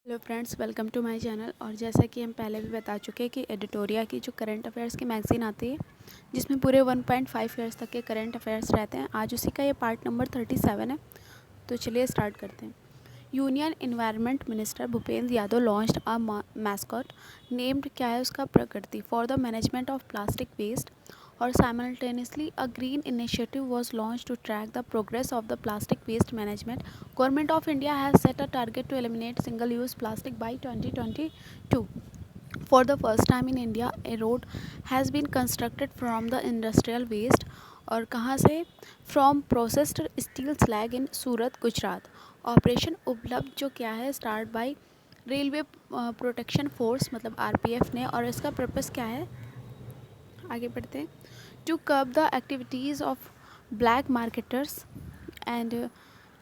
Hello friends, welcome to my channel. और जैसा कि हम पहले भी बता चुके हैं कि एडिटोरिया की जो करंट अफेयर्स की मैगज़ीन आती है जिसमें पूरे 1.5 ईयर्स तक के करंट अफेयर्स रहते हैं, आज उसी का ये पार्ट नंबर 37 है। तो चलिए स्टार्ट करते हैं। Union environment minister Bhupender Yadav launched a mascot named, क्या है उसका, Prakriti, for the management of plastic waste. और simultaneously a green initiative was launched to track the progress of the plastic waste management. Government of India has set a target to eliminate single-use plastic by 2022. For the first time in India, a road has been constructed from the industrial waste. और कहाँ से? From processed steel slag in Surat, Gujarat. Operation उपलब्ध जो क्या है, start by railway protection force मतलब RPF ने। और इसका पर्पस क्या है, आगे बढ़ते हैं। To curb the activities of black marketers and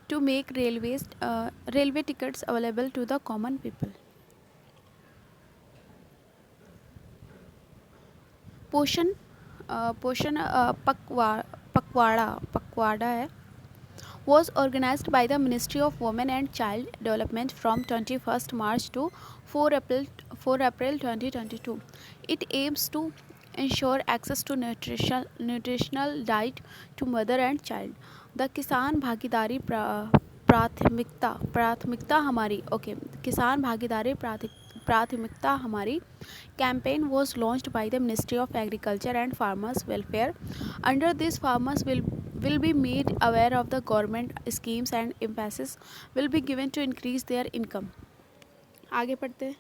to make railway tickets available to the common people. Poshan Poshan पखवाड़ा है was organized by the Ministry of Women and Child Development from 21st March to 4 April 2022. It aims to ensure access to nutritional diet to mother and child. The किसान भागीदारी प्राथमिकता हमारी, okay, किसान भागीदारी प्राथमिकता हमारी campaign was launched by the Ministry of Agriculture and Farmers Welfare. Under this, farmers will be made aware of the government schemes and emphasis will be given to increase their income. आगे पढ़ते हैं।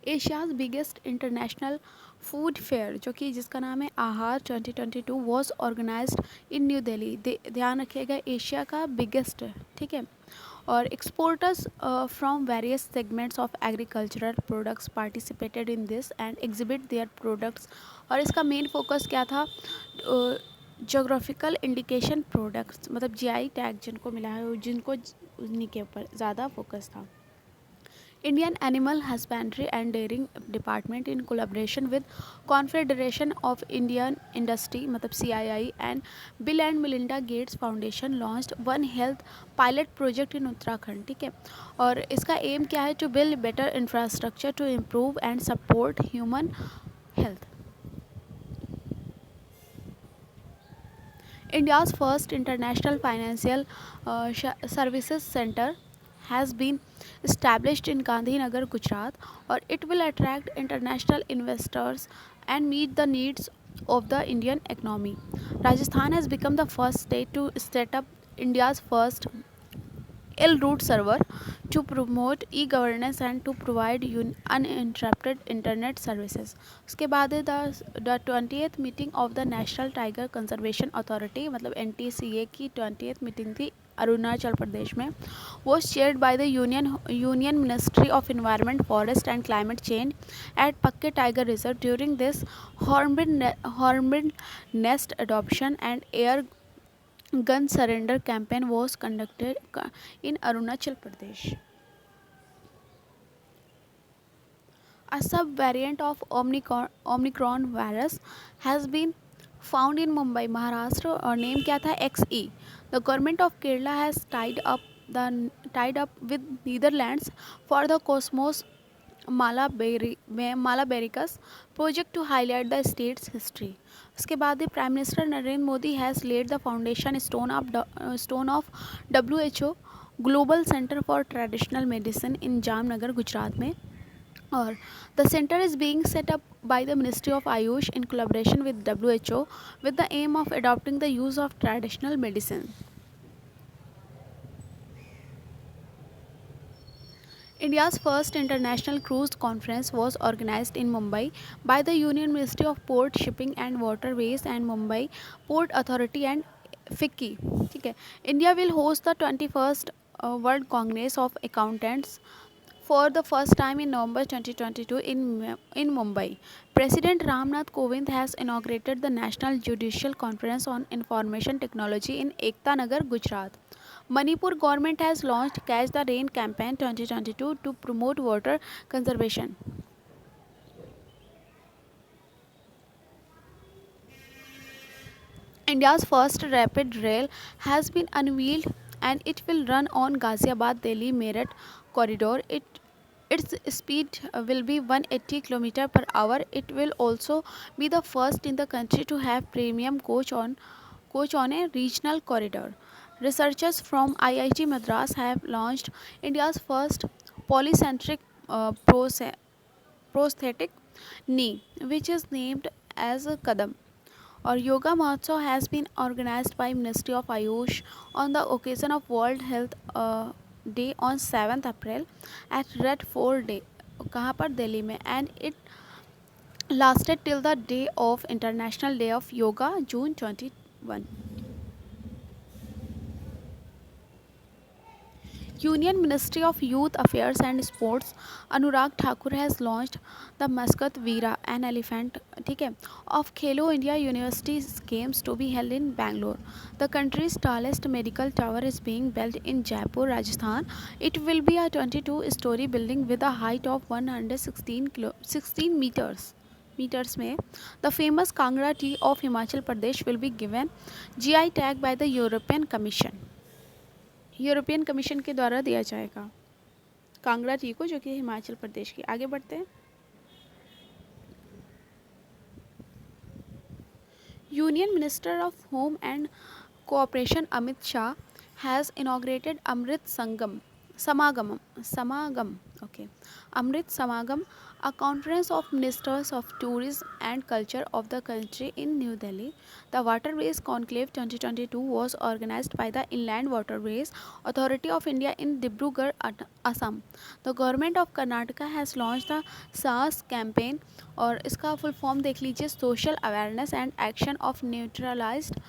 Asia's biggest international food fair जो कि जिसका नाम है Aahar 2022 was organized in new Delhi. ध्यान रखिएगा, एशिया का बिगेस्ट, ठीक है। और exporters from various segments of agricultural products participated in this and exhibit their products. और इसका मेन फोकस क्या था, जोग्राफिकल इंडिकेशन प्रोडक्ट्स मतलब जीआई टैग जिनको मिला है, जिनको उन्हीं के ऊपर ज़्यादा फोकस था। Indian Animal Husbandry and Dairying Department in collaboration with Confederation of Indian Industry मतलब CII and Bill and Melinda Gates Foundation launched One Health pilot project in Uttarakhand, ठीक है। और इसका एम क्या है, to build better infrastructure to improve and support human health. India's first international financial services center has been established in Gandhinagar, Gujarat, or it will attract international investors and meet the needs of the Indian economy. Rajasthan has become the first state to set up India's first L-root server to promote e-governance and to provide uninterrupted internet services. उसके बाद है the 20th meeting of the National Tiger Conservation Authority मतलब NTCA की 20th meeting थी अरुणाचल प्रदेश में, was chaired by the Union Ministry of Environment, Forest and Climate Change at Pakke Tiger Reserve. During this, hornbill nest adoption and air gun surrender campaign was conducted in Arunachal Pradesh. A sub-variant of Omicron virus has been found in Mumbai, Maharashtra, और name क्या था, XE. The government of Kerala has tied up with Netherlands for the Cosmos Malabaricus project to highlight the state's history. उसके बाद prime minister Narendra Modi has laid the foundation stone of WHO global centre for traditional medicine in Jamnagar, Gujarat में। और the centre is being set up by the Ministry of Ayush in collaboration with WHO with the aim of adopting the use of traditional medicine. India's first international cruise conference was organized in Mumbai by the Union Ministry of Port, Shipping and Waterways and Mumbai Port Authority and FICCI. ठीक है। India will host the 21st World Congress of Accountants for the first time in November 2022 in Mumbai. President Ramnath Kovind has inaugurated the National Judicial Conference on Information Technology in Ekta Nagar, Gujarat. Manipur government has launched Catch the Rain campaign 2022 to promote water conservation. India's first rapid rail has been unveiled and it will run on Ghaziabad Delhi Meerut corridor. Its speed will be 180 km per hour. It will also be the first in the country to have premium coach on a regional corridor. Researchers from IIT Madras have launched India's first polycentric prosthetic knee, which is named as a Kadam. Or Yoga Mahotsav has been organized by Ministry of Ayush on the occasion of World Health Day on 7th April at Red Fort Day, कहाँ पर दिल्ली में, and it lasted till the day of International Day of Yoga, June 21. Union Ministry of Youth Affairs and Sports Anurag Thakur has launched the mascot Veera, an elephant, ठीक है, of Khelo India University Games to be held in Bangalore. The country's tallest medical tower is being built in Jaipur, Rajasthan. It will be a 22-story building with a height of 16 meters में the famous Kangra tea of Himachal Pradesh will be given GI tag by the European Commission. European commission के द्वारा दिया जाएगा Kangra T को, जो कि हिमाचल प्रदेश की। आगे बढ़ते हैं। Union minister of home and cooperation Amit Shah has inaugurated Amrit Samagam, a conference of ministers of tourism and culture of the country in New Delhi. The Waterways Conclave 2022 was organized by the Inland Waterways Authority of India in Dibrugarh, Assam. The government of Karnataka has launched the SAAS campaign, और इसका full form देख लीजिए, social awareness and action of neutralised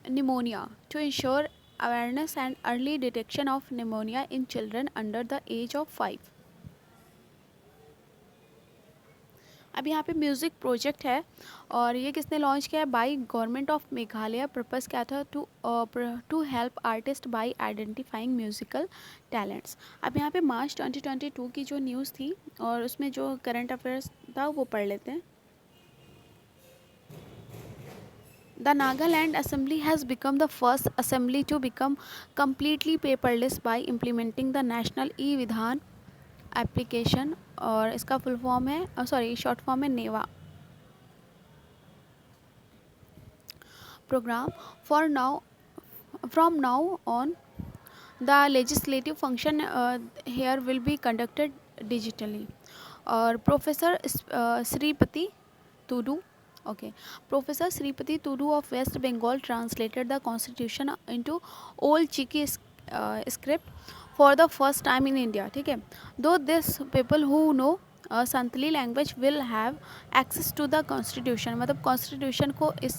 pneumonia, to ensure awareness and early detection of pneumonia in children under the age of 5. अब यहाँ पे music project है और ये किसने लॉन्च किया है? By government of Meghalaya. Purpose क्या था? To help artist by identifying musical talents. अब यहाँ पे मार्च 2022 की जो न्यूज़ थी और उसमें जो करंट अफेयर्स था वो पढ़ लेते हैं। The Nagaland Assembly has become the first assembly to become completely paperless by implementing the National E-Vidhan application, और इसका फुल फॉर्म है शॉर्ट फॉर्म है NeVA programme. For now from now on the legislative function here will be conducted digitally. और professor Sripati Tudu Professor Sripati Tudu of West Bengal translated the constitution into old Chiki script for the first time in India. ठीक है, though these people who know Santali language will have access to the constitution, मतलब constitution को इस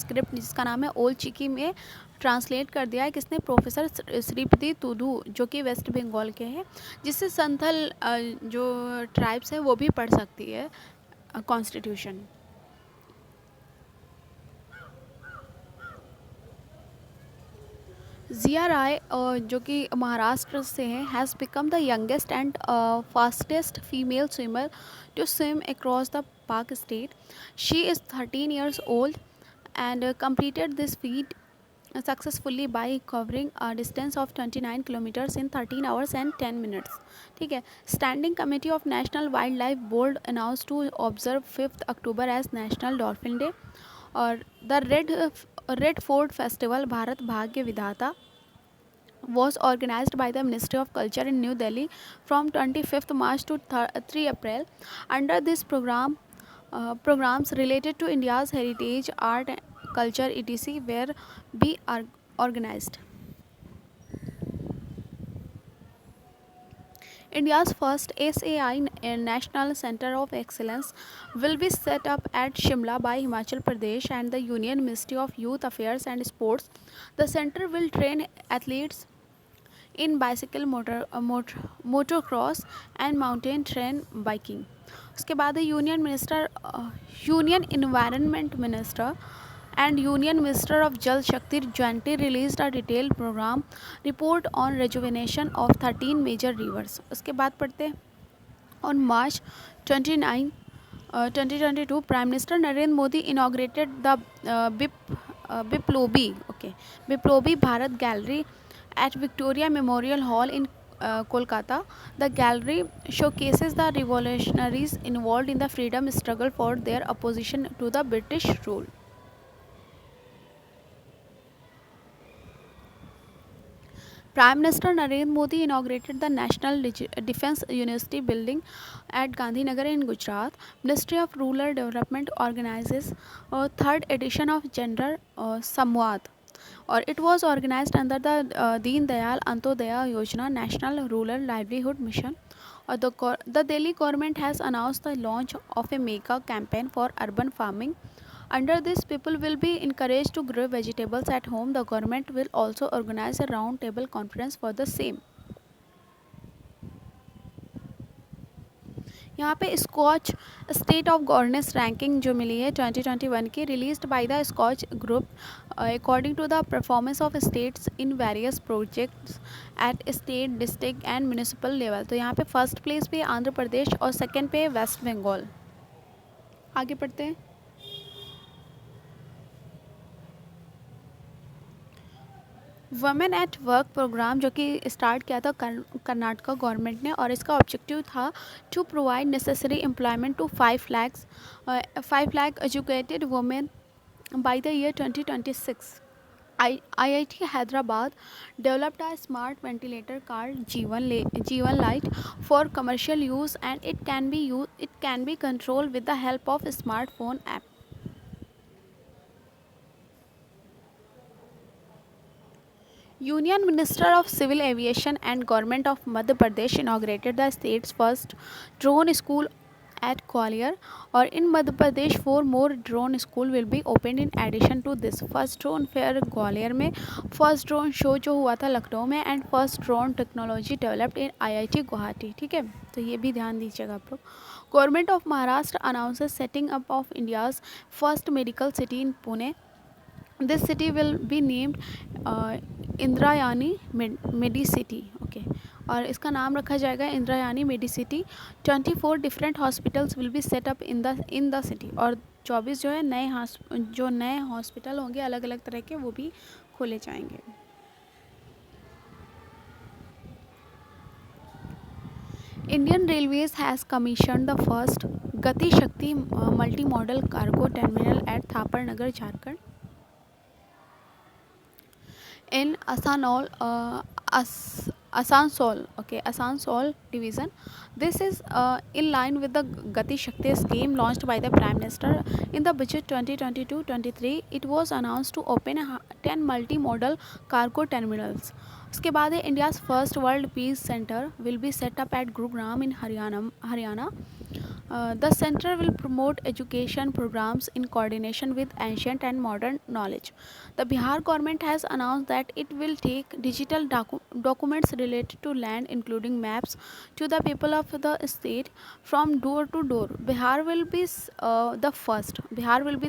script जिसका नाम है old चिकी में translate कर दिया है किसने? प्रोफेसर श्रीपति तुदू, जो कि वेस्ट बंगाल के हैं, जिससे संथल जो ट्राइब्स है वो भी पढ़ सकती है कॉन्स्टिट्यूशन। जिया राय जो कि महाराष्ट्र से हैं, has become the youngest and fastest female swimmer to swim across the Palk strait. She is 13 years old and completed this feat successfully by covering a distance of 29 kilometers in 13 hours and 10 minutes। ठीक है, standing committee of national wild life board announce to observe 5 October as national dolphin day. और the red fort festival Bharat Bhagya Vidhata was organized by the Ministry of Culture in New Delhi from 25th March to 3 April. Under this program, programs related to India's heritage, art, culture, etc. were be organized. India's first SAI National Center of Excellence will be set up at Shimla by Himachal Pradesh and the Union Ministry of Youth Affairs and Sports. The center will train athletes in bicycle, motocross and mountain train biking. उसके बाद union environment minister and Union Minister of Jal Shakti jointly released a detailed program report on rejuvenation of 13 major rivers. उसके बाद पढ़ते हैं on March 29 2022, Prime Minister Narendra Modi inaugurated the Biplobi Bharat Gallery at Victoria Memorial Hall in Kolkata. The gallery showcases the revolutionaries involved in the freedom struggle for their opposition to the British rule. Prime Minister Narendra Modi inaugurated the National Defence University building at Gandhinagar in Gujarat. Ministry of Rural Development organizes a third edition of Gender Samvad, or it was organized under the Deen Dayal Antyodaya Yojana National Rural Livelihood Mission. The Delhi government has announced the launch of a mega campaign for urban farming. Under this, people will be encouraged to grow vegetables at home. The government will also organize a round table conference for the same. यहाँ पे Skoch state of governance ranking जो मिली है 2021 की, released by the Skoch group according to the performance of states in various projects at state district and municipal level. तो यहाँ पे first place पे आंध्र प्रदेश और सेकेंड पे वेस्ट बंगाल. आगे पढ़ते हैं. वमेन एट वर्क प्रोग्राम जो कि स्टार्ट किया था कर्नाटका गवर्नमेंट ने, और इसका ऑब्जेक्टिव था to provide necessary employment to 5 lakh educated women by the year 2026. IIT Hyderabad developed a smart ventilator called Jeevan Light for commercial use, and it can be controlled with the help of a smartphone app. Union Minister of Civil Aviation and Government of Madhya Pradesh inaugurated the state's first drone school at Gwalior, or in Madhya Pradesh 4 more drone school will be opened in addition to this. First drone fair Gwalior में, first drone show जो हुआ था लखनऊ में, and first drone technology developed in IIT Guwahati. ठीक है, तो ये भी ध्यान दीजिएगा आप लोग. Government of Maharashtra announces setting up of India's first medical city in Pune. This city will be named Indrayani Medicity. Okay, और इसका नाम रखा जाएगा Indrayani Medicity. 24 different hospitals will be set up in the city, और 24 जो है नए हॉस्पिटल होंगे अलग अलग तरह के, वो भी खोले जाएंगे. Indian railways has commissioned the first Gati Shakti multi modal cargo terminal at Thapar Nagar Jharkhand in Asansol division. This is in line with the Gati Shakti scheme launched by the Prime Minister in the budget 2022-23. It was announced to open 10 multi-modal cargo terminals. उसके बाद है India's first world peace centre will be set up at Gurugram in Haryana. The center will promote education programs in coordination with ancient and modern knowledge. The Bihar government has announced that it will take digital documents related to land, including maps, to the people of the state from door to door. Bihar will be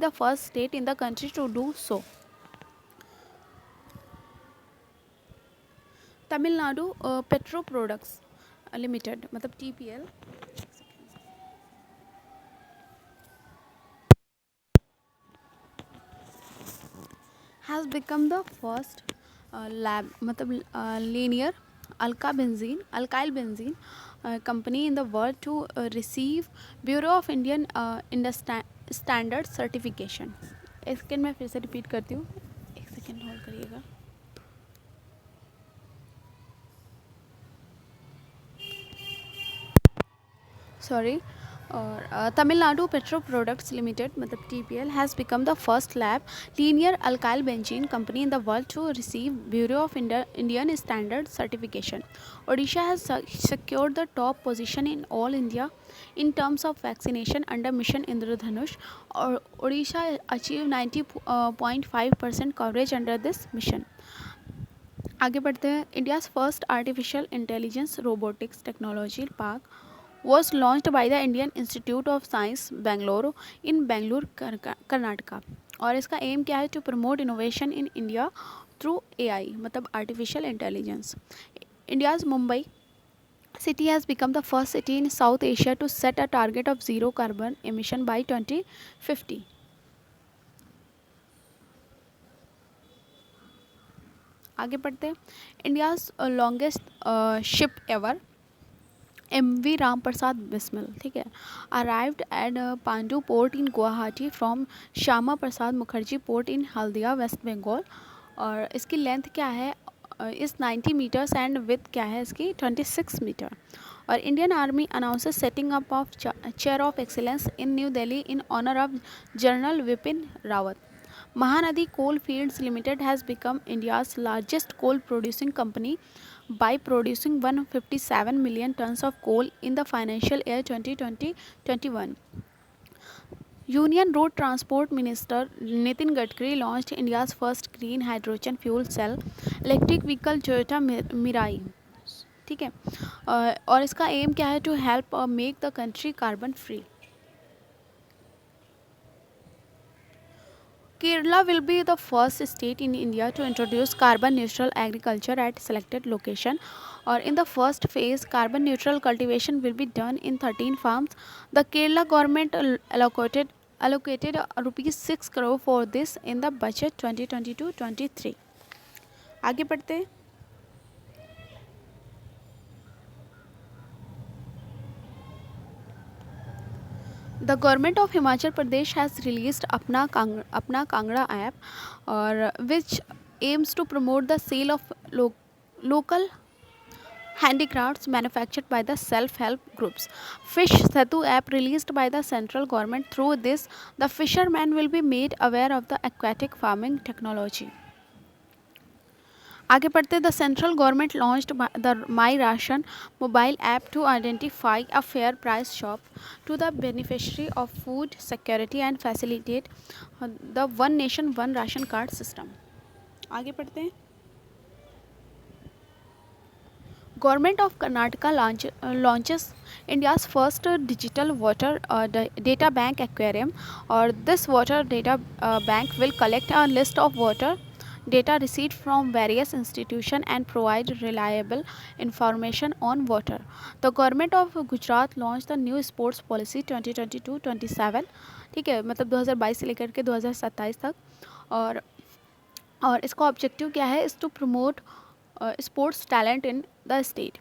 the first state in the country to do so. Tamil Nadu petro products limited मतलब TPL has become the first lab मतलब linear alkyl benzene company in the world to receive Bureau of Indian Standard certification. एक second मैं फिर से repeat करती हूँ, एक second hold करिएगा. Sorry. और तमिलनाडु पेट्रो प्रोडक्ट्स लिमिटेड मतलब TPL has become the first lab linear alkyl benzene company in the world to receive bureau of Indian standard certification. Odisha has secured the top position in all India in terms of vaccination under Mission Indradhanush. और Odisha achieved 90.5% coverage under this mission. आगे बढ़ते हैं. India's first artificial intelligence robotics technology park was launched by the Indian Institute of Science Bangalore in Bangalore, Karnataka. और इसका aim क्या है? To promote innovation in India through AI मतलब artificial intelligence. India's Mumbai City has become the first city in South Asia to set a target of zero carbon emission by 2050. आगे पढ़ते हैं। India's longest ship ever MV Ram Prasad Bismil, ठीक है, arrived at Pandu port in Guwahati from Syama Prasad Mookerjee port in Haldia west Bengal. और इसकी length क्या है, इस 90 मीटर्स एंड विथ क्या है इसकी 26 मीटर। और Indian army announces setting up of chair of excellence in new Delhi in honour of general Vipin Rawat. Mahanadi Coalfields Limited has become India's largest coal producing company by producing 157 million tons of coal in the financial year 2020-21. Union Road Transport Minister Nitin Gadkari launched India's first green hydrogen fuel cell electric vehicle Toyota Mirai, ठीक है। और इसका aim क्या है, to help make the country carbon free. Kerala will be the first state in India to introduce carbon neutral agriculture at selected location. Or in the first phase, carbon neutral cultivation will be done in 13 farms. The Kerala government allocated rupees 6 crore for this in the budget 2022-23. आगे बढ़ते हैं। The government of Himachal Pradesh has released Apna Kangra app, or which aims to promote the sale of local handicrafts manufactured by the self-help groups. Fish Setu app released by the central government. Through this, the fishermen will be made aware of the aquatic farming technology. आगे पढ़ते, the central government launched the my ration mobile app to identify a fair price shop to the beneficiary of food security and facilitate the one nation one ration card system. आगे पढ़ते हैं। Government of Karnataka launches India's first digital water data bank aquarium, or this water data bank will collect a list of water data received from various institutions and provide reliable information on water. The government of Gujarat launched the new sports policy 2022-27, ठीक है, मतलब 2022 से लेकर के 2027 तक। और इसका objective क्या है, is to promote sports talent in the state.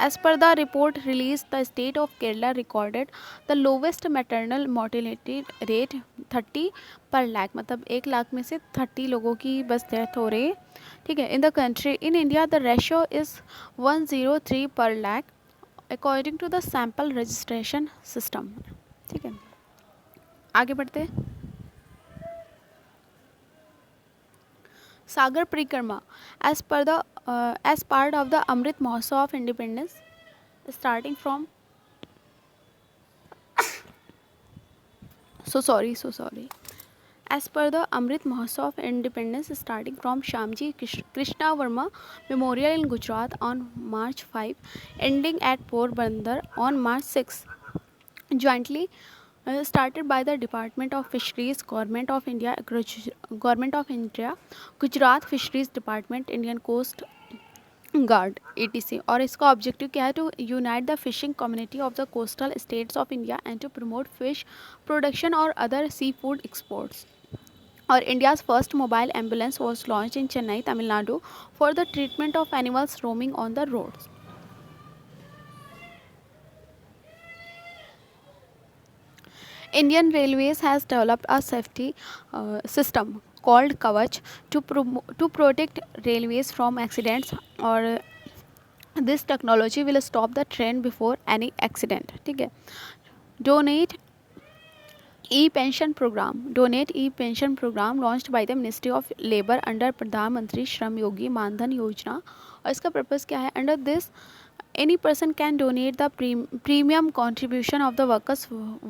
As per the report released, the state of Kerala recorded the lowest maternal mortality rate 30 per lakh, मतलब 1 लाख में से 30 लोगों की बस डेथ हो रही है, ठीक है, in the country. In India the ratio is 103 per lakh according to the sample registration system, ठीक है। आगे बढ़ते हैं। Sagar Parikrama, as part of the Amrit Mahotsav of Independence, starting from so sorry. As per the Amrit Mahotsav of Independence, starting from Shyamji Krishna Verma Memorial in Gujarat on March 5, ending at Porbandar on March 6, jointly started by the Department of Fisheries, Government of India, Gujarat Fisheries Department, Indian Coast Guard, etc. और इसका objective क्या है, to unite the fishing community of the coastal states of India and to promote fish production और other sea food exports. और India's first mobile ambulance was launch in Chennai, Tamil Nadu, for the treatment of animals roaming on the roads. Indian Railways has developed a safety system called Kavach to protect railways from accidents, or this technology will stop the train before any accident, ठीक है। Donate e-pension program launched by the Ministry of Labour under प्रधान मंत्री श्रम योगी मानधन योजना। और इसका purpose क्या है, under this any person can donate the premium contribution of the workers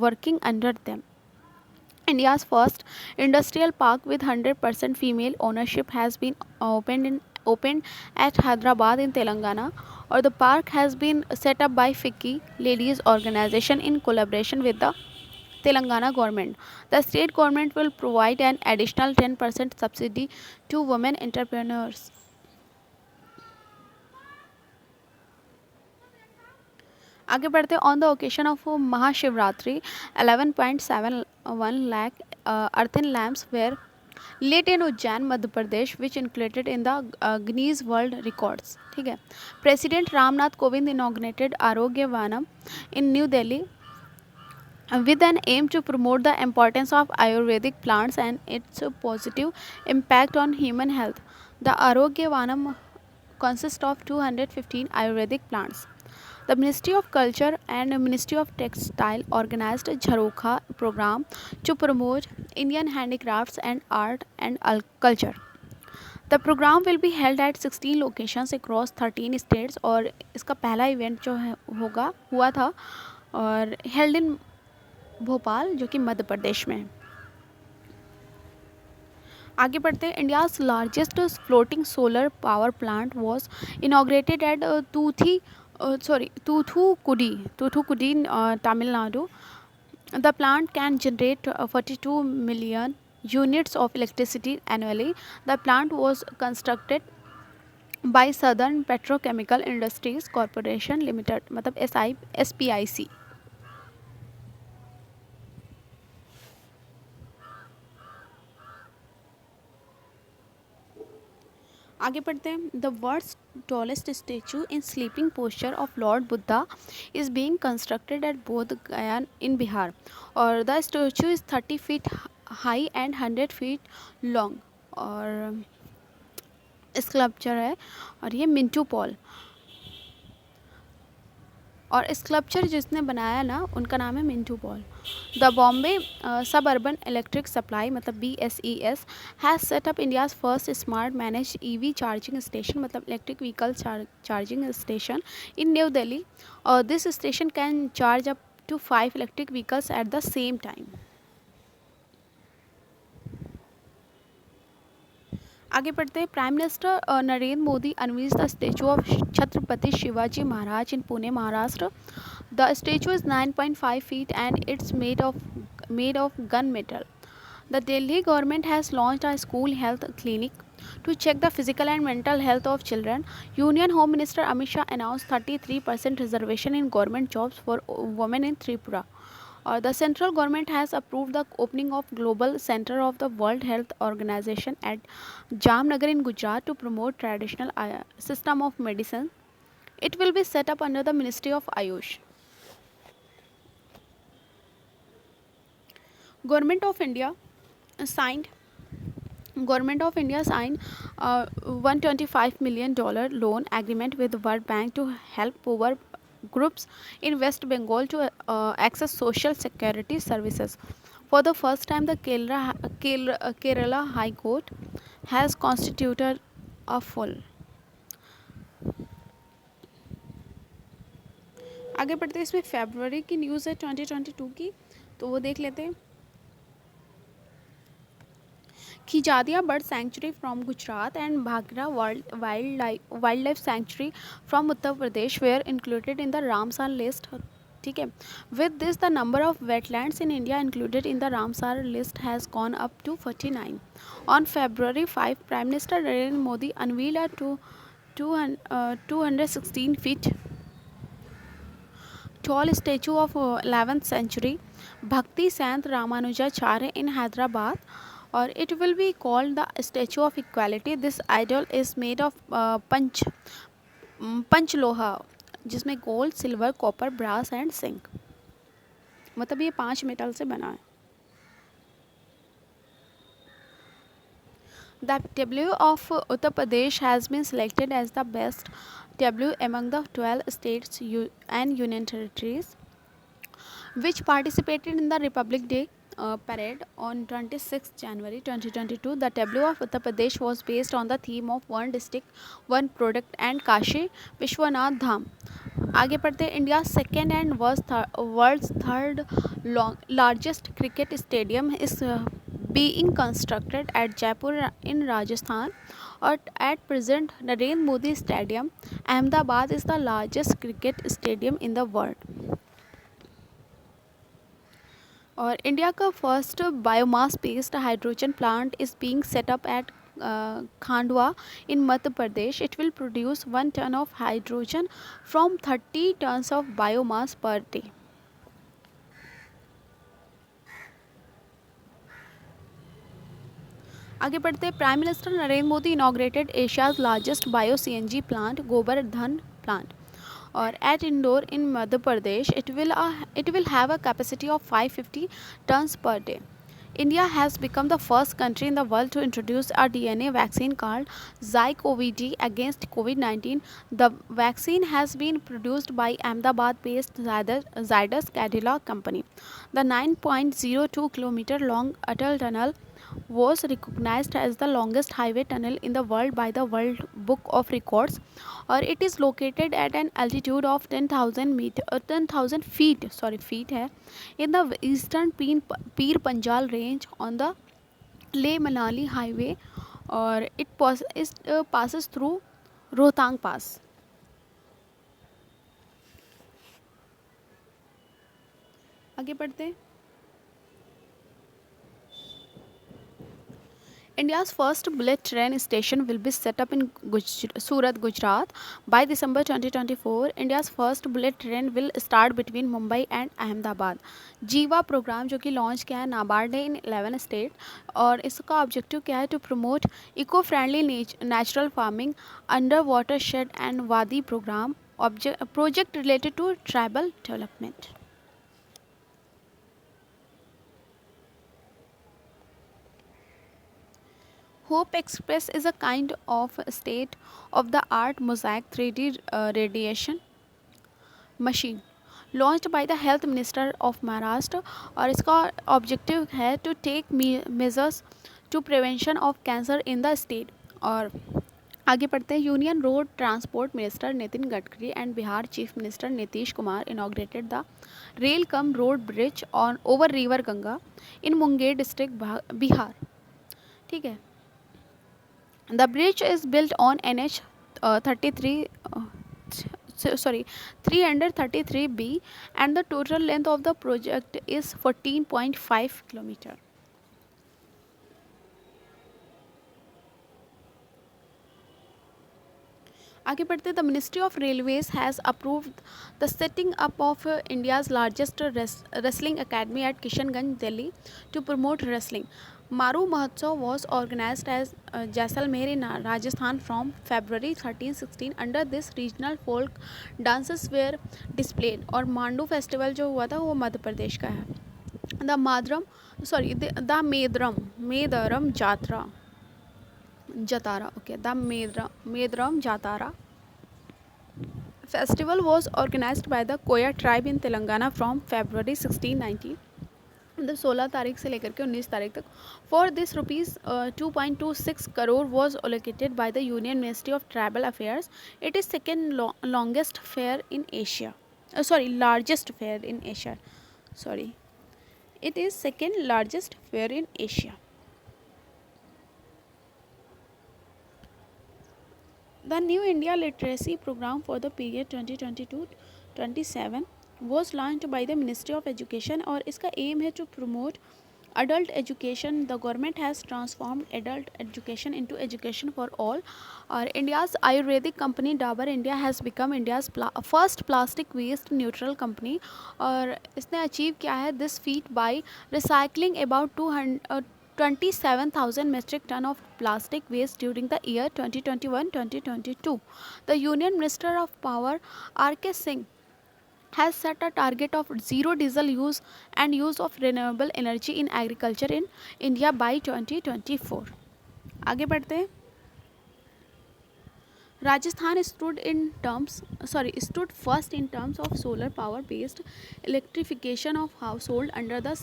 working under them. India's first industrial park with 100% female ownership has been opened at Hyderabad in Telangana, or the park has been set up by FICCI ladies organization in collaboration with the Telangana government. The state government will provide an additional 10% subsidy to women entrepreneurs. आगे बढ़ते on the occasion of Mahashivratri 11.71 lakh earthen lamps were lit in Ujjain Madhya Pradesh which included in the Guinness world records. ठीक है। President Ram Nath Kovind inaugurated Arogya Vanam in new Delhi with an aim to promote the importance of Ayurvedic plants and its positive impact on human health. The Arogya Vanam consists of 215 Ayurvedic plants. The Ministry of Culture and Ministry of Textile organized a Jharokha program to promote Indian handicrafts and art and culture. The program will be held at 16 locations across 13 states और इसका पहला event जो है होगा हुआ था और held in Bhopal जो कि मध्य प्रदेश में है। आगे बढ़ते हैं India's largest floating solar power plant was inaugurated at Thoothukudi Tamil Nadu. The plant can generate 42 million units of electricity annually. The plant was constructed by Southern Petrochemical Industries Corporation Limited मतलब SPIC। आगे बढ़ते हैं the world's tallest statue in sleeping posture of lord Buddha is being constructed at Bodh Gaya in Bihar और the statue is 30 feet high and 100 feet long और sculpture है और ये Mintu Paul और स्कल्पचर जिसने बनाया ना उनका नाम है Mintu Paul. The Bombay suburban electric supply मतलब BSES has set up India's first smart manage EV charging station मतलब electric vehicle charging station in new Delhi और this station can charge up to 5 electric vehicles at the same time. आगे बढ़ते हैं prime minister Narendra Modi unveils the statue of Chhatrapati Shivaji Maharaj in Pune Maharashtra. The statue is 9.5 feet and it's made of gun metal. The Delhi government has launched a school health clinic to check the physical and mental health of children. Union Home Minister Amit Shah announced 33% reservation in government jobs for women in Tripura. The central government has approved the opening of Global Center of the World Health Organization at Jamnagar in Gujarat to promote traditional system of medicine. It will be set up under the Ministry of Ayush. Government of India signed $125 million loan agreement with World Bank to help poor groups in West Bengal to access social security services. For the first time, the Kerala High Court has constituted a full. आगे बढ़ते हैं इसमें फरवरी की news है 2022 की तो वो देख लेते हैं। Khijadia Bird Sanctuary from Gujarat and Bhagra Wildlife Sanctuary from Uttar Pradesh were included in the Ramsar list. ठीक है। With this, the number of wetlands in India included in the Ramsar list has gone up to 49. On February 5, Prime Minister Narendra Modi unveiled a 216 feet tall statue of 11th century Bhakti Sant Ramanujacharya in Hyderabad. और it will be called the statue of equality. This idol is made of panchaloha जिसमें gold silver copper brass and zinc मतलब ये 5 metal से बना है। The tableau of Uttar Pradesh has been selected as the best tableau among the 12 states and union territories which participated in the Republic Day parade on 26 January 2022. The tableau of Uttar Pradesh was based on the theme of one district, one product and Kashi Vishwanath Dham. आगे बढ़ते हैं India second and world's third largest cricket stadium is being constructed at Jaipur in Rajasthan or at present Narendra Modi Stadium. Ahmedabad is the largest cricket stadium in the world. और India का first biomass based hydrogen plant is being set up at Khandwa in Madhya Pradesh, it will produce 1 ton of hydrogen from 30 tons of biomass per day. आगे बढ़ते हैं। Prime minister Narendra Modi inaugurated Asia's largest bio CNG plant Gobardhan plant और at Indore in Madhya Pradesh. It will have a capacity of 550 tons per day. India has become the first country in the world to introduce a DNA vaccine called ZyCoV-D against COVID-19. The vaccine has been produced by Ahmedabad-based Zydus Cadila company. The 9.02 kilometer long Atal Tunnel was recognized as the longest highway tunnel in the world by the World Book of Records, or it is located at an altitude of 10,000 feet है in the eastern Pir Panjal range on the Leh Manali highway, और it passes through Rohtang Pass. आगे बढ़ते हैं। India's first bullet train station will be set up in Surat, Gujarat by December 2024. India's first bullet train will start between Mumbai and Ahmedabad. जीवा programme जो कि launch किया है नाबार्ड ने इन 11 state, और इसका ऑब्जेक्टिव क्या है? To promote eco friendly natural farming under water shed and wadi programme project related to tribal development. Hope Express is a kind of state-of-the-art mosaic 3D radiation machine launched by the Health Minister of Maharashtra, और इसका objective है to take measures to prevention of cancer in the state. और आगे पढ़ते हैं। Union road transport minister Nitin Gadkari and Bihar chief minister Nitish Kumar inaugurated the rail cum road bridge on over river Ganga in Munger district Bihar. ठीक है। The bridge is built on NH 333B, and the total length of the project is 14.5 kilometer. आगे बढ़ते। The ministry of railways has approved the setting up of India's largest wrestling academy at Kishanganj Delhi to promote wrestling. Maru Mahotsav was organized as Jaisalmer in Rajasthan from February 13-16. Under this regional folk dances were displayed. और Mandu festival जो हुआ था वो मध्य प्रदेश का है. The Medaram Jatara festival was organized by the Koya tribe in Telangana from February 16-19. मतलब 16 तारीख से लेकर के 19 तारीख तक. For this rupees 2.26 crore was allocated by the Union Ministry of Tribal Affairs. It is second longest fair in Asia. Largest fair in Asia. It is second largest fair in Asia. The New India Literacy Program for the period 2022-27 was launched by the Ministry of Education, और इसका aim है to promote adult education. The government has transformed adult education into education for all. और India's Ayurvedic company Dabur India has become India's first plastic waste neutral company. और इसने achieve किया है this feat by recycling about 27,000 metric ton of plastic waste during the year 2021-2022. The Union Minister of Power R.K. Singh has set a target of zero diesel use and use of renewable energy in agriculture in India by 2024. आगे बढ़ते हैं। Rajasthan stood first in terms of solar power based electrification of household under the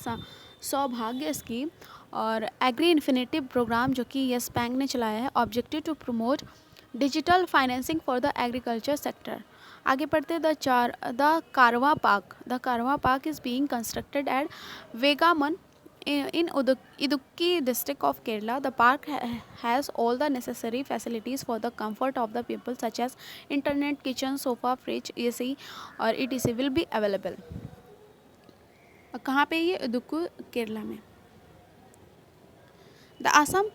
Saubhagya scheme. और agri infinitive programme जो कि Yes Bank ने चलाया है, objective to promote digital financing for the agriculture sector. आगे पढ़ते the caravan park is being constructed at Vagamon in Idukki district of Kerala. The park has all the necessary facilities for the comfort of the people such as internet, kitchen, sofa, fridge, AC और etc will be available. कहाँ पे ये? इदुक्की केरला में. The Assam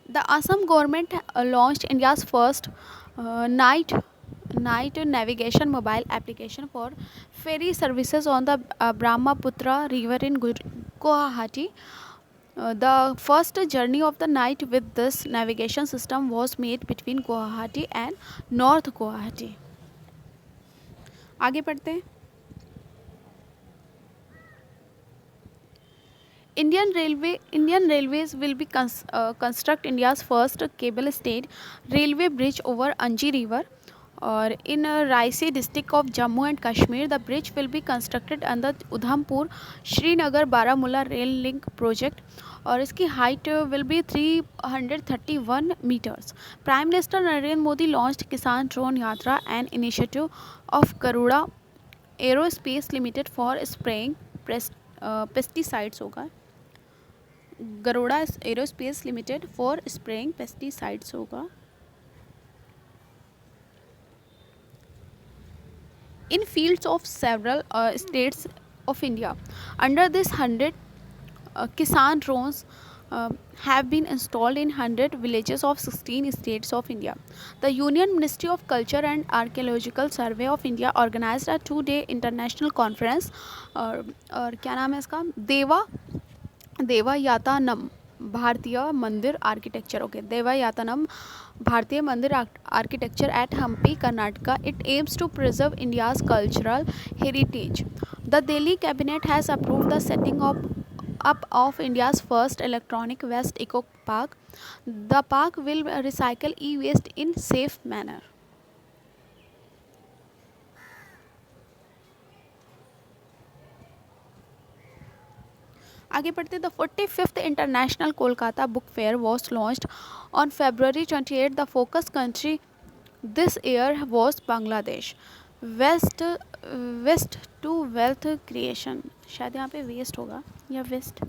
The Assam government launched India's first night navigation mobile application for ferry services on the Brahmaputra River in Guwahati. The first journey of the night with this navigation system was made between Guwahati and North Guwahati. आगे पढ़ते हैं. Indian Railways will be construct India's first cable-stayed railway bridge over Anji River. और in Raisi district of Jammu and Kashmir, the bridge will be constructed under Udhampur Srinagar Baramulla rail link project. और इसकी height will be 331 metres. Prime minister Narendra Modi launched Kisan drone Yatra and initiative of Garuda aerospace limited for spraying pesticides. होगा Garuda aerospace limited for spraying pesticides होगा. In fields of several states of India, under this 100 Kisan drones have been installed in 100 villages of 16 states of India. The Union Ministry of Culture and Archaeological Survey of India organized a 2-day international conference. और क्या नाम है इसका? देवायातनम भारतीय मंदिर architecture. Okay, देवायातनम भारतीय मंदिर architecture at Hampi, Karnataka. It aims to preserve India's cultural heritage. The Delhi cabinet has approved the setting up of India's first electronic waste eco park. The park will recycle e-waste in safe manner. आगे पढ़ते. The 45th international Kolkata book fair was launched on February 28. The focus country this year was Bangladesh. Waste to wealth creation, शायद यहाँ पे waste होगा या waste.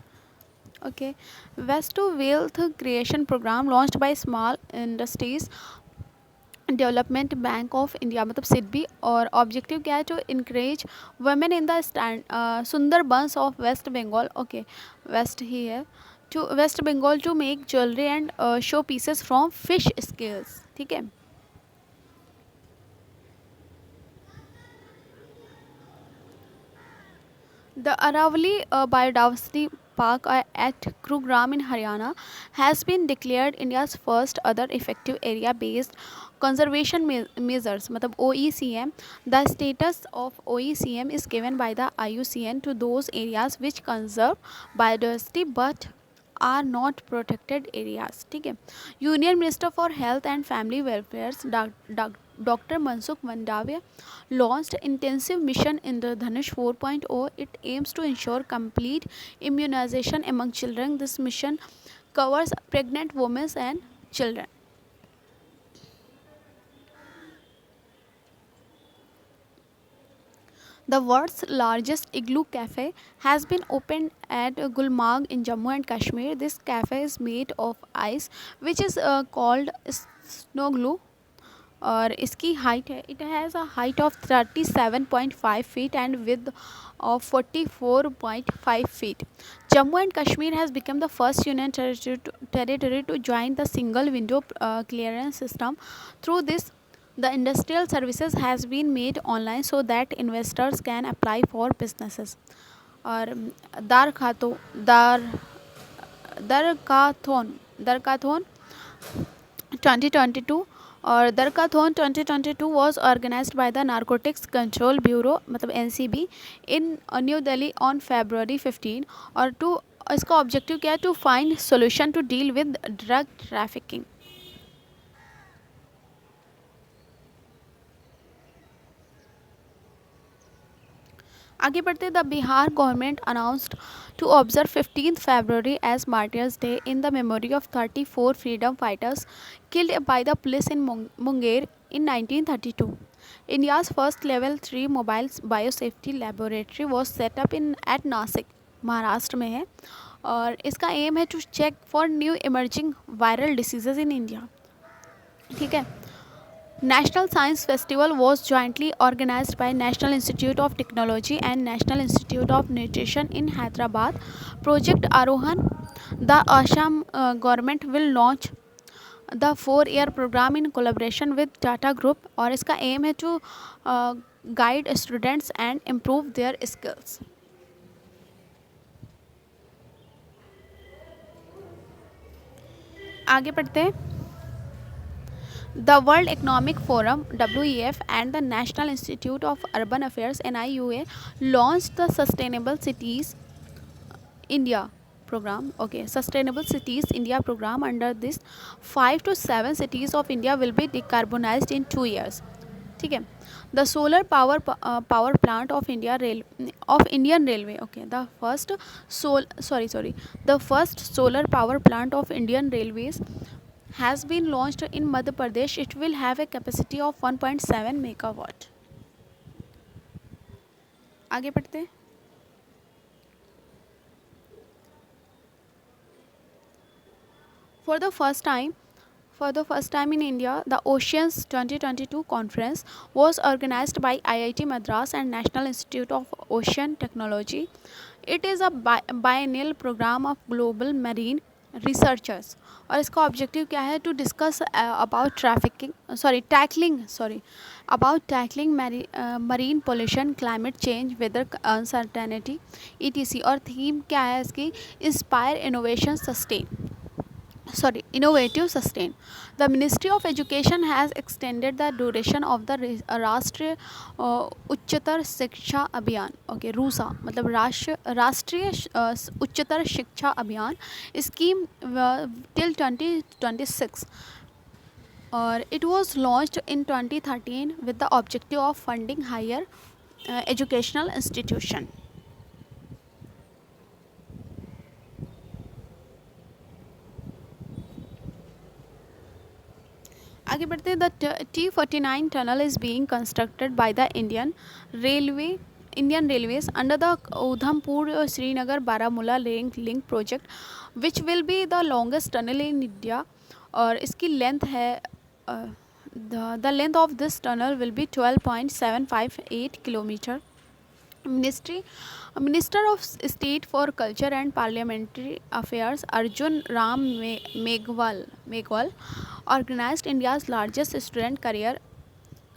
Okay, waste to wealth creation programme launched by small industries development bank of India, मतलब SIDBI. और objective क्या है? To increase women in the Sundarbans of west Bengal. Okay, west ही है. To west Bengal to make jewellery and show pieces from fish scales. ठीक है. The Aravalli Biodiversity Park at Gurugram in Haryana has been declared India's first other effective area-based conservation measures, मतलब OECM. The status of OECM is given by the IUCN to those areas which conserve biodiversity but are not protected areas. ठीक है. Union minister for health and family welfare Dr. Mansukh Mandavia launched intensive mission Indradhanush 4.0. It aims to ensure complete immunization among children. This mission covers pregnant women and children. The world's largest igloo cafe has been opened at Gulmarg in Jammu and Kashmir. This cafe is made of ice, which is called snow glue. और इसकी height है, it has a height of 37.5 feet and width of 44.5 feet. Jammu and Kashmir has become the first union territory to join the single window clearance system. Through this the industrial services has been made online so that investors can apply for businesses. और दरकाथोन 2022 और दरकाथोन 2022 was organized by the Narcotics Control Bureau, मतलब NCB, in New Delhi on February 15. और इसका objective क्या है? To find solution to deal with drug trafficking. आगे बढ़ते. The Bihar government announced to observe 15th February as martyrs day in the memory of 34 freedom fighters killed by the police in Munger in 1932. India's first level 3 mobile biosafety laboratory was set up at Nashik, Maharashtra में है. और इसका aim है to check for new emerging viral diseases in India. ठीक है. National Science Festival was jointly organized by National Institute of Technology and National Institute of Nutrition in Hyderabad. Project Arohan, the Assam government will launch the 4 year program in collaboration with Tata group, और इसका aim है to guide students and improve their skills. आगे पढ़ते हैं। The World Economic Forum (WEF) and the National Institute of Urban Affairs (NIUA) launched the Sustainable Cities India program. Okay, Sustainable Cities India program. Under this, 5 to 7 cities of India will be decarbonized in 2 years. ठीक है। The solar power plant of Indian Railway. Okay, the first solar power plant of Indian Railways has been launched in Madhya Pradesh. It will have a capacity of 1.7 megawatt. आगे बढ़ते हैं। For the first time in India, the Oceans 2022 conference was organized by IIT Madras and National Institute of Ocean Technology. It is a biennial program of global marine researchers, और इसका objective क्या है? To discuss about tackling marine pollution, climate change, weather uncertainty, ETC। और theme क्या है इसकी? Inspire innovative sustain. The Ministry of Education has extended the duration of the राष्ट्रीय उच्चतर शिक्षा अभियान, ओके रूसा मतलब राष्ट्रीय उच्चतर शिक्षा अभियान स्कीम till 2026, और it was launched in 2013 with the objective of funding higher educational institution. आगे बढ़ते हैं। The T49 tunnel is being constructed by the Indian Railways under the Udhampur Srinagar Baramulla link project, which will be the longest tunnel in India, और इसकी length है the length of this tunnel will be 12.758 kilometer. Minister of State for Culture and Parliamentary Affairs Arjun Ram Meghwal organized India's largest student career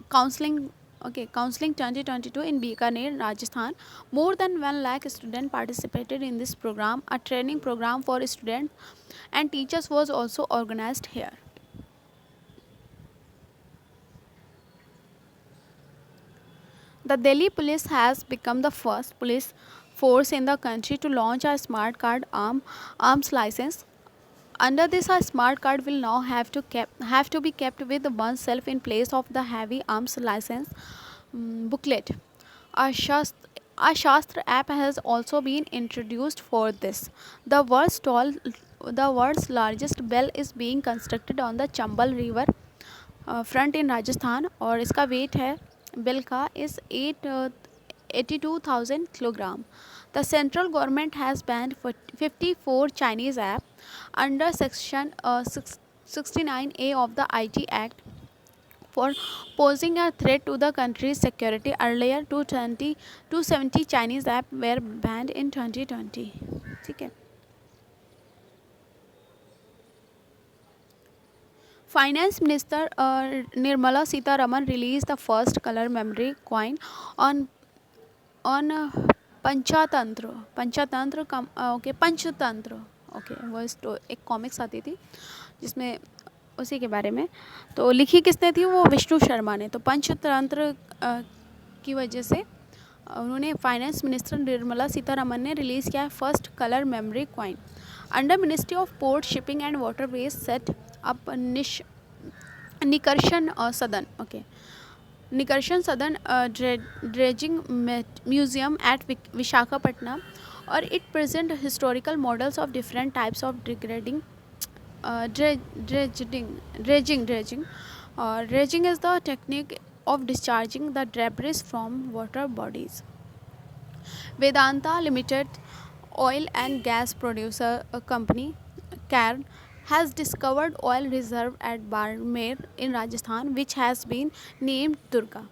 counseling 2022 in Bikaner, Rajasthan. More than 1 lakh students participated in this program. A training program for students and teachers was also organized here. The Delhi police has become the first police force in the country to launch a smart card arms license. Under this, a smart card will now have to be kept with oneself in place of the heavy arms license booklet. A Shastra app has also been introduced for this. The world's largest bell is being constructed on the Chambal River front in Rajasthan, और इसका wait है bell का is 82,000 kilogram. The central government has banned 54 Chinese apps under Section 69A of the IT Act for posing a threat to the country's security. Earlier, 270 Chinese apps were banned in 2020. ठीक है। Finance Minister Nirmala Sitharaman released the first color memory coin on Panchatantra. वो एक comics आती थी जिसमें उसी के बारे में, तो लिखी किसने थी? वो विष्णु शर्मा ने। तो पंचतंत्र की वजह से उन्होंने फाइनेंस मिनिस्टर निर्मला सीतारमन ने रिलीज़ किया है first colour memory coin. Under ministry of port shipping and waterways set up Nikarshan Sadan Nikarshan सदन dredging museum at Visakhapatnam, or it present historical models of different types of dredging. Dredging is the technique of discharging the debris from water bodies. Vedanta Limited, oil and gas producer company, Cairn, has discovered oil reserve at Barmer in Rajasthan, which has been named Durga.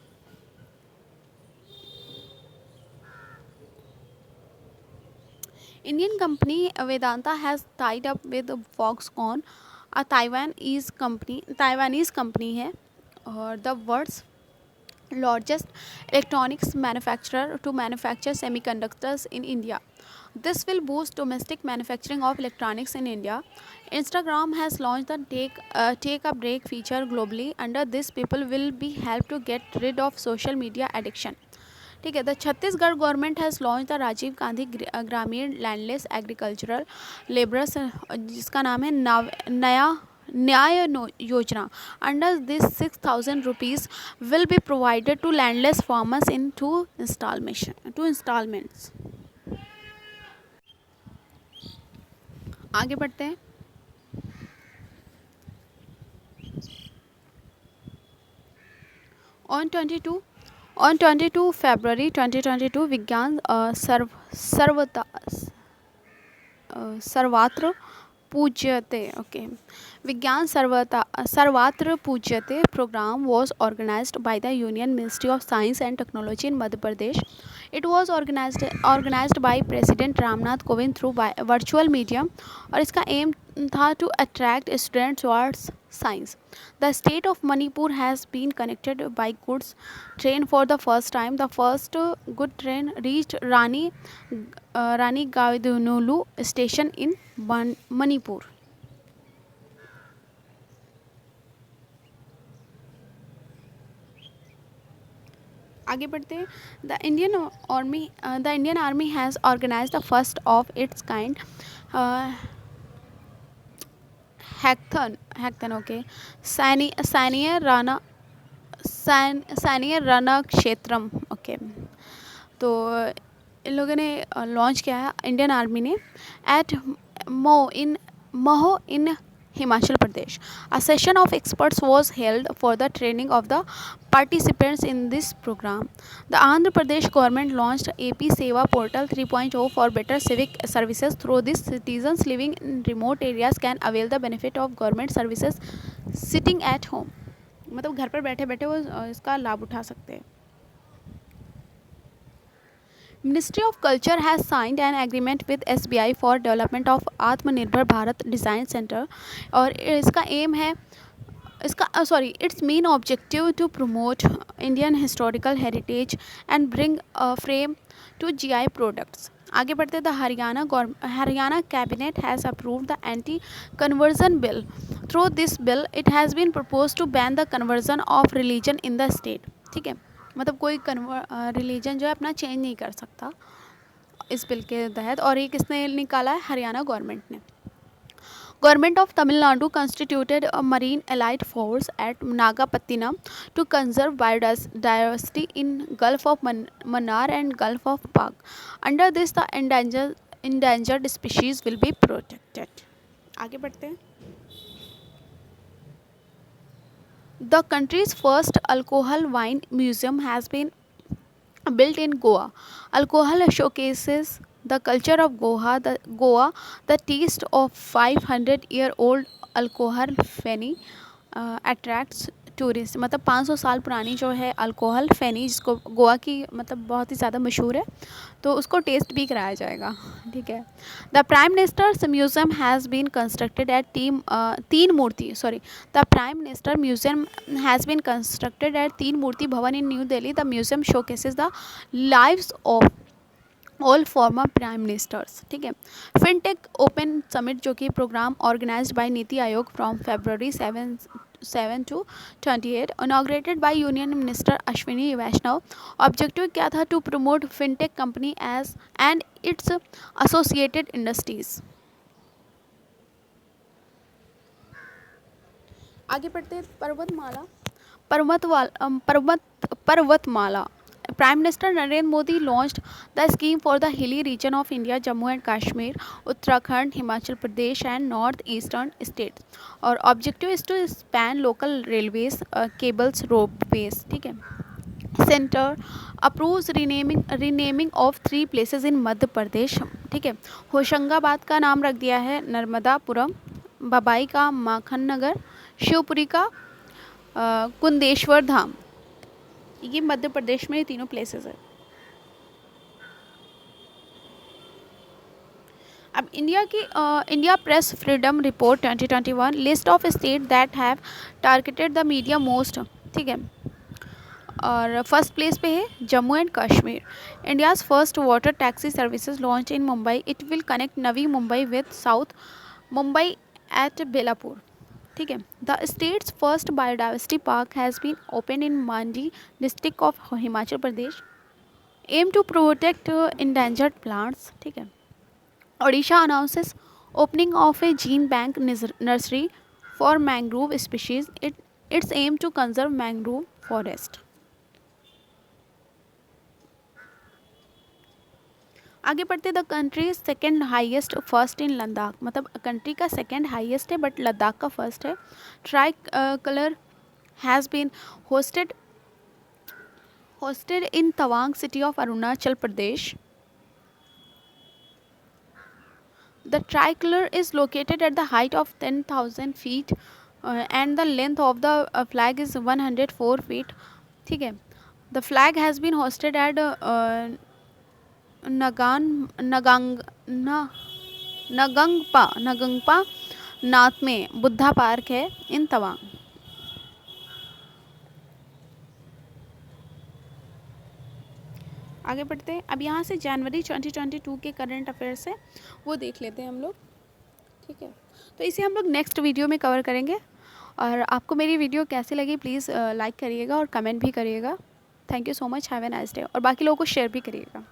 Indian company Vedanta has tied up with Foxconn Taiwanese company है और the world's largest electronics manufacturer to manufacture semiconductors in India. This will boost domestic manufacturing of electronics in India. Instagram has launched the Take a Break feature globally. Under this, people will be helped to get rid of social media addiction. ठीक है. The Chhattisgarh government has launch the Rajiv Gandhi Gramin landless agricultural labourers, जिसका नाम है नया Nyay Yojana. Under this 6,000 rupees will be provided to landless farmers in two instalments. आगे बढ़ते हैं. On 22 फरवरी 2022 विज्ञान सर्वत्र पूज्यते. ओके. विज्ञान सर्वत्र पूज्यते program was organized by the Union Ministry of Science and Technology in Madhya Pradesh. It was organized by President Ramnath Kovind through virtual medium और इसका एम था to attract students towards science. The state of Manipur has been connected by goods train for the first time. The first good train reached Rani Gaidunulu station in Manipur. आगे बढ़ते हैं. The Indian army has organised the first of its kind hackathon. Okay. Sainya Rann क्षेत्रम. Okay. तो इन लोगों ने launch किया है Indian army ने at Mhow in Himachal Pradesh. A session of experts was held for the training of the participants in this program. The Andhra Pradesh government launched AP Seva Portal 3.0 for better civic services. Through this, citizens living in remote areas can avail the benefit of government services sitting at home. मतलब घर पर बैठे बैठे वो इसका लाभ उठा सकते हैं. Ministry of Culture has signed an agreement with SBI for development of आत्मनिर्भर भारत डिज़ाइन सेंटर और इसका एम है its main objective to promote Indian historical heritage and bring a frame to GI products. आगे बढ़ते the Haryana cabinet has approved the anti conversion bill. Through this bill it has been propose to ban the conversion of religion in the state. ठीक है. मतलब कोई religion जो है अपना change नहीं कर सकता इस बिल के तहत. और ये किसने निकाला है? हरियाणा गवर्नमेंट ने. Government of Tamil Nadu constituted a marine allied force at Nagapattinam to conserve biodiversity in gulf of Mannar and gulf of Palk. Under this the endangered species will be protected. आगे बढ़ते हैं. The country's first alcohol wine museum has been built in Goa. Alcohol showcases the culture of Goa. The taste of 500-year-old alcohol feni attracts tourist. मतलब 500 साल पुरानी जो है alcohol फेनी, जिसको गोवा की मतलब बहुत ही ज़्यादा मशहूर है, तो उसको टेस्ट भी कराया जाएगा. ठीक है. The prime minister's museum has been constructed at the prime minister museum has been constructed at Teen Murti Bhavan in new Delhi. The museum showcases the lives of all former prime ministers. ठीक है. फिनटेक ओपन समिट जो कि programme organised by Niti Aayog from February 7 to 28, inaugurated by union minister Ashwini Vaishnaw. Objective क्या था? To promote fintech company as and its associated industries. आगे बढ़ते हैं. पर्वतमाला. Prime Minister Narendra Modi launched the scheme for the hilly region of India, Jammu and Kashmir, Uttarakhand, Himachal Pradesh and northeastern states. और objective is to span local railways, cables, ropeways. ठीक है. Center approves renaming of 3 places in Madhya Pradesh. ठीक है. होशंगाबाद का नाम रख दिया है नर्मदापुरम, बबाई का माखन नगर, शिवपुरी का कुंदेश्वर धाम. ये मध्य प्रदेश में तीनों प्लेसेस है. अब इंडिया की India press freedom report 2021 list of state that have targeted the media most, ठीक है। और फर्स्ट प्लेस पे है Jammu and Kashmir. India's first water taxi services launch in Mumbai, it will connect Navi Mumbai with south Mumbai at Belapur, ठीक है। The state's first biodiversity park has been open in Mandi district of Himachal Pradesh, aim to protect endangered plants, ठीक है। Odisha announces opening of a gene bank nursery for mangrove species, it's aim to conserve mangrove forest. आगे बढ़ते, the country second highest first in Ladakh, मतलब country का second highest है but Ladakh का first है। Tricolour has been hosted in Tawang city of Arunachal Pradesh. The tricolor is located at the height of 10,000 feet and the length of the flag is 104 feet, ठीक है। The flag has been hosted at नगंगपा नाथ में Buddha park है इन तवांग। आगे बढ़ते हैं, अब यहाँ से जनवरी 2022 के करंट अफेयर्स है वो देख लेते हैं हम लोग, ठीक है। तो इसे हम लोग नेक्स्ट वीडियो में कवर करेंगे। और आपको मेरी वीडियो कैसी लगी प्लीज़ लाइक करिएगा और कमेंट भी करिएगा। Thank you so much, have a nice day, और बाकी लोगों को शेयर भी करिएगा।